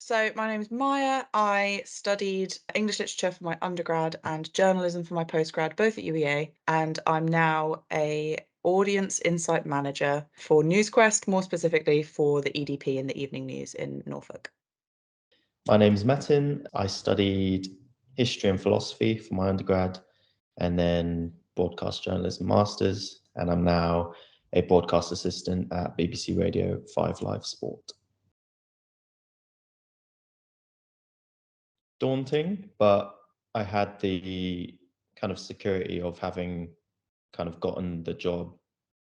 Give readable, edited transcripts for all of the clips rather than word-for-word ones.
So my name is Maya. I studied English literature for my undergrad and journalism for my postgrad, both at UEA, and I'm now a audience insight manager for NewsQuest, more specifically for the EDP in the evening news in Norfolk. My name's Metin. I studied history and philosophy for my undergrad and then broadcast journalism masters, and I'm now a broadcast assistant at BBC Radio 5 Live Sport. Daunting, but I had the kind of security of having kind of gotten the job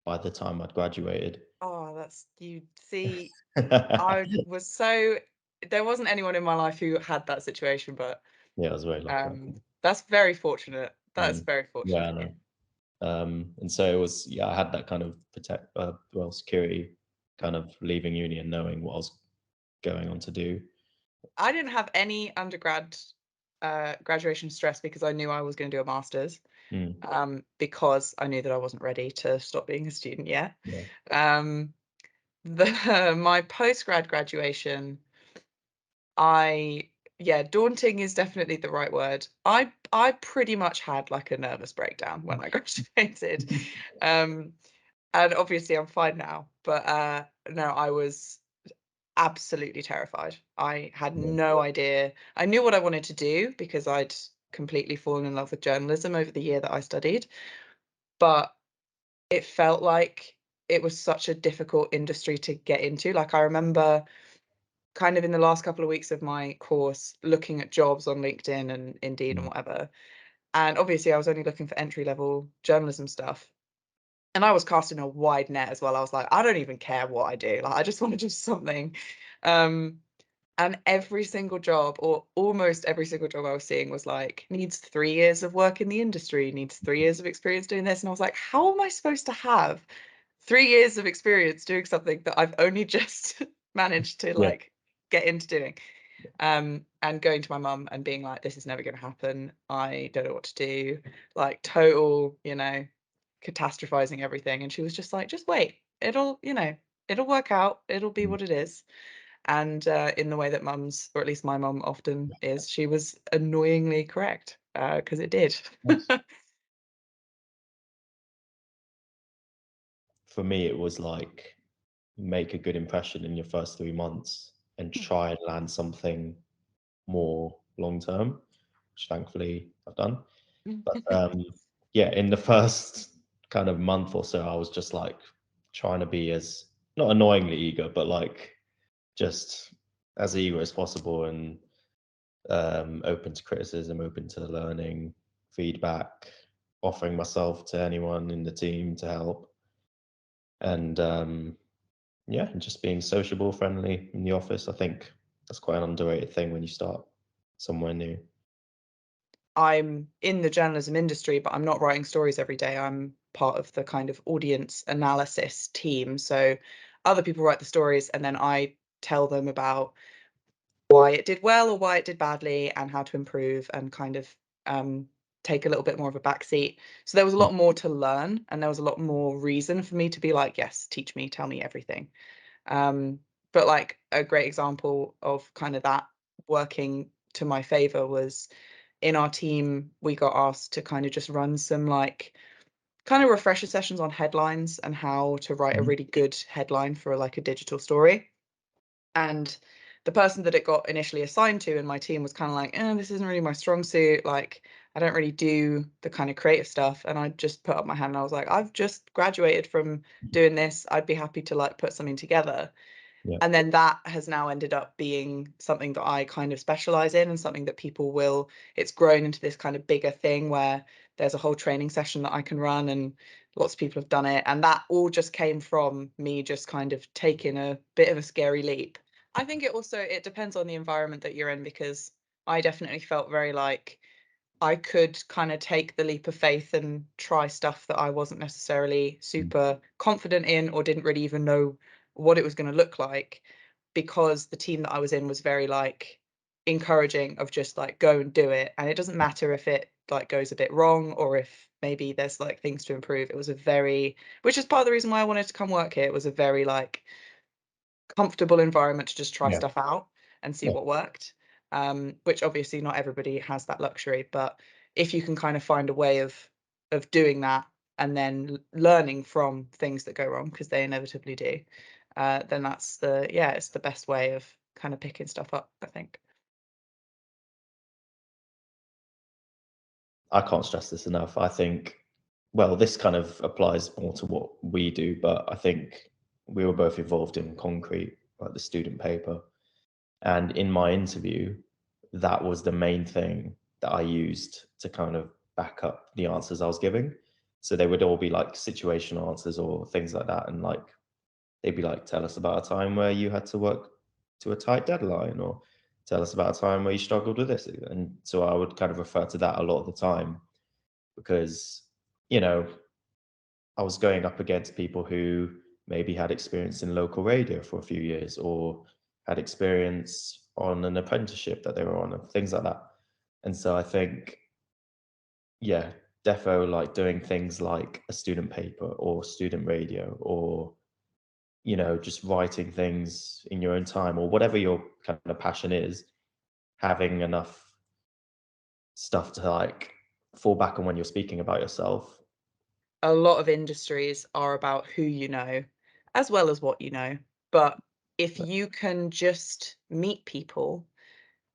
by the time I'd graduated. Oh, you see, there wasn't anyone in my life who had that situation, but Yeah, I was very lucky. I think. that's very fortunate. That's Mm. very Yeah, fortunate I of you. know. And so it was, I had that kind of security, kind of leaving uni and knowing what I was going on to do. I didn't have any undergrad graduation stress because I knew I was going to do a master's, because I knew that I wasn't ready to stop being a student yet. Yeah. Um, my postgrad graduation, daunting is definitely the right word. I pretty much had like a nervous breakdown when I graduated. Um, and obviously I'm fine now, but no, I was absolutely terrified. I had Yeah. no idea. I knew what I wanted to do because I'd completely fallen in love with journalism over the year that I studied, but it felt like it was such a difficult industry to get into. Like, I remember kind of in the last couple of weeks of my course looking at jobs on LinkedIn and Indeed and Mm. whatever. And obviously I was only looking for entry level journalism stuff. And I was casting a wide net as well. I was like, I don't even care what I do. Like, I just want to do something. Um, and every single job, or almost every single job I was seeing, was like, needs 3 years of work in the industry, needs 3 years of experience doing this. And I was like, how am I supposed to have 3 years of experience doing something that I've only just managed to Yeah. like get into doing? And going to my mum and being like, this is never going to happen. I don't know what to do. Like, total, catastrophizing everything. And she was just like, just wait. It'll work out. It'll be Mm. what it is. And in the way that mums, or at least my mum often is, she was annoyingly correct, because it did. Nice. For me, it was like make a good impression in your first 3 months and try and land something more long term, which thankfully I've done. But yeah, in the first kind of month or so, I was just like trying to be as not annoyingly eager, but like just as eager as possible and open to criticism, open to learning, feedback, offering myself to anyone in the team to help, and yeah, and just being sociable, friendly in the office. I think that's quite an underrated thing when you start somewhere new. I'm in the journalism industry, but I'm not writing stories every day. I'm part of the kind of audience analysis team. So other people write the stories, and then I tell them about why it did well or why it did badly and how to improve, and kind of take a little bit more of a backseat. So there was a Mm. lot more to learn, and there was a lot more reason for me to be like, yes, teach me, tell me everything. But like a great example of kind of that working to my favor was in our team, we got asked to kind of just run some like kind of refresher sessions on headlines and how to write a Mhm. really good headline for like a digital story. And the person that it got initially assigned to in my team was kind of like, this isn't really my strong suit. Like, I don't really do the kind of creative stuff. And I just put up my hand and I was like, I've just graduated from doing this. I'd be happy to like put something together. Yeah. And then that has now ended up being something that I kind of specialize in, and something that it's grown into this kind of bigger thing where there's a whole training session that I can run, and lots of people have done it. And that all just came from me just kind of taking a bit of a scary leap. I think it depends on the environment that you're in, because I definitely felt very like I could kind of take the leap of faith and try stuff that I wasn't necessarily Mm. super confident in, or didn't really even know what it was going to look like, because the team that I was in was very like encouraging of just like go and do it. And it doesn't matter if it like goes a bit wrong, or if maybe there's like things to improve. It was which is part of the reason why I wanted to come work here. It was a very like comfortable environment to just try Yeah. stuff out. and see Yeah. what worked. Which obviously not everybody has that luxury, but if you can kind of find a way of doing that and then learning from things that go wrong, because they inevitably do, then that's it's the best way of kind of picking stuff up, I think. I can't stress this enough. I think, well, this kind of applies more to what we do, but I think we were both involved in concrete, like the student paper. And in my interview, that was the main thing that I used to kind of back up the answers I was giving. So they would all be like situational answers or things like that. And like, they'd be like, tell us about a time where you had to work to a tight deadline, or tell us about a time where you struggled with this. And so I would kind of refer to that a lot of the time because, you know, I was going up against people who maybe had experience in local radio for a few years or had experience on an apprenticeship that they were on and things like that. And so I think, yeah, defo like doing things like a student paper or student radio or, you know, just writing things in your own time or whatever your kind of passion is, having enough stuff to like fall back on when you're speaking about yourself. A lot of industries are about who you know as well as what you know. But if you can just meet people,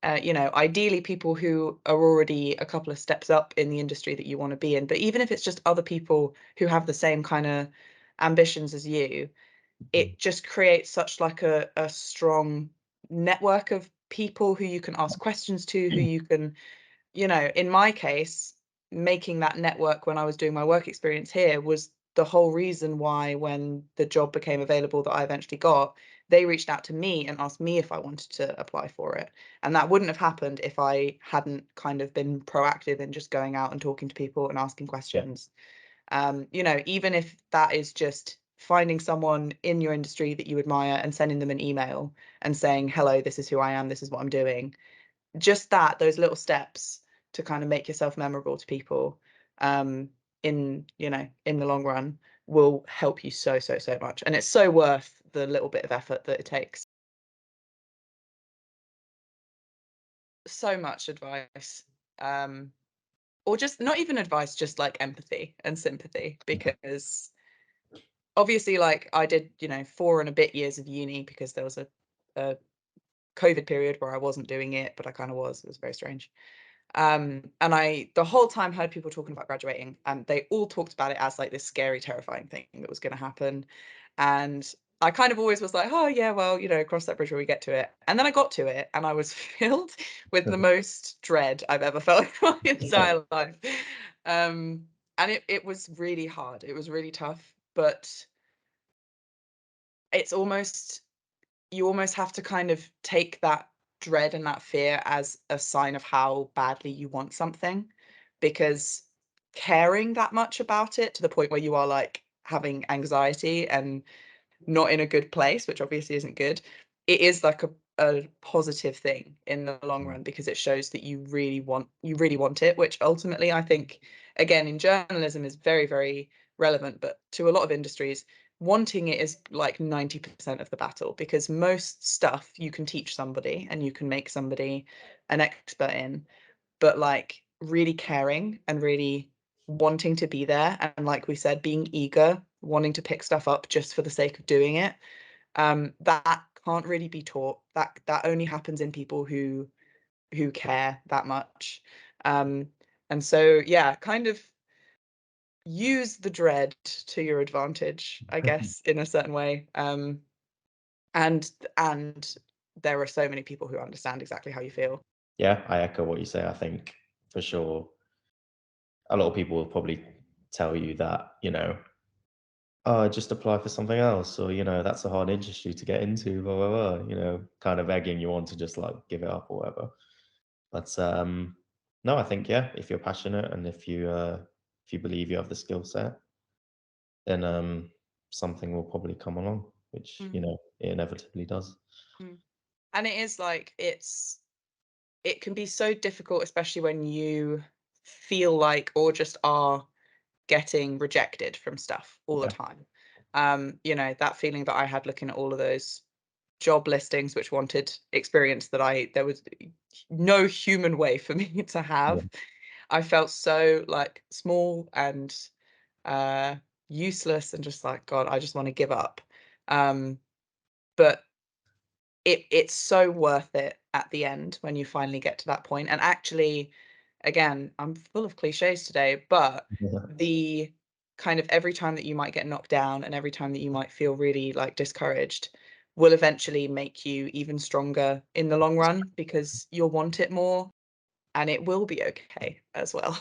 ideally people who are already a couple of steps up in the industry that you want to be in, but even if it's just other people who have the same kind of ambitions as you, it just creates such like a strong network of people who you can ask questions to, who you can, in my case, making that network when I was doing my work experience here was the whole reason why when the job became available that I eventually got, they reached out to me and asked me if I wanted to apply for it. And that wouldn't have happened if I hadn't kind of been proactive in just going out and talking to people and asking Yeah. questions. Even if that is just finding someone in your industry that you admire and sending them an email and saying, hello, this is who I am, this is what I'm doing. Just those little steps to kind of make yourself memorable to people, in the long run will help you so, so, so much. And it's so worth the little bit of effort that it takes. So much advice. Or just not even advice, just like empathy and sympathy, because obviously, like I did, 4 and a bit years of uni because there was a COVID period where I wasn't doing it, but I kind of was. It was very strange. And I the whole time heard people talking about graduating, and they all talked about it as like this scary, terrifying thing that was going to happen. And I kind of always was like, oh yeah, well, cross that bridge when we get to it. And then I got to it, and I was filled with the most dread I've ever felt in my entire life. And it was really hard. It was really tough, but it's almost you almost have to kind of take that dread and that fear as a sign of how badly you want something, because caring that much about it to the point where you are like having anxiety and not in a good place, which obviously isn't good, it is like a positive thing in the long run, because it shows that you really want it, which ultimately I think, again, in journalism is very, very relevant, but to a lot of industries, wanting it is like 90% of the battle, because most stuff you can teach somebody and you can make somebody an expert in, but like really caring and really wanting to be there, and like we said, being eager, wanting to pick stuff up just for the sake of doing it, that can't really be taught. That only happens in people who care that much. um and so yeah, kind of use the dread to your advantage, I guess, in a certain way. And there are so many people who understand exactly how you feel. Yeah, I echo what you say. I think for sure a lot of people will probably tell you that, you know, oh, just apply for something else, or, you know, that's a hard industry to get into, blah, blah, blah, you know, kind of egging you on to just like give it up or whatever. But no, I think, yeah, if you're passionate and if you believe you have the skill set, then something will probably come along, which, you Mm, know, it inevitably does. mm. And it is like it can be so difficult, especially when you feel like or just are getting rejected from stuff all the Yeah. time. That feeling that I had looking at all of those job listings which wanted experience that there was no human way for me to Yeah. have. I felt so like small and uh useless and just like, God, I just want to give up. But it's so worth it at the end when you finally get to that point. And actually, again, I'm full of cliches today, but Yeah. the kind of every time that you might get knocked down and every time that you might feel really like discouraged will eventually make you even stronger in the long run because you'll want it more and it will be okay as well.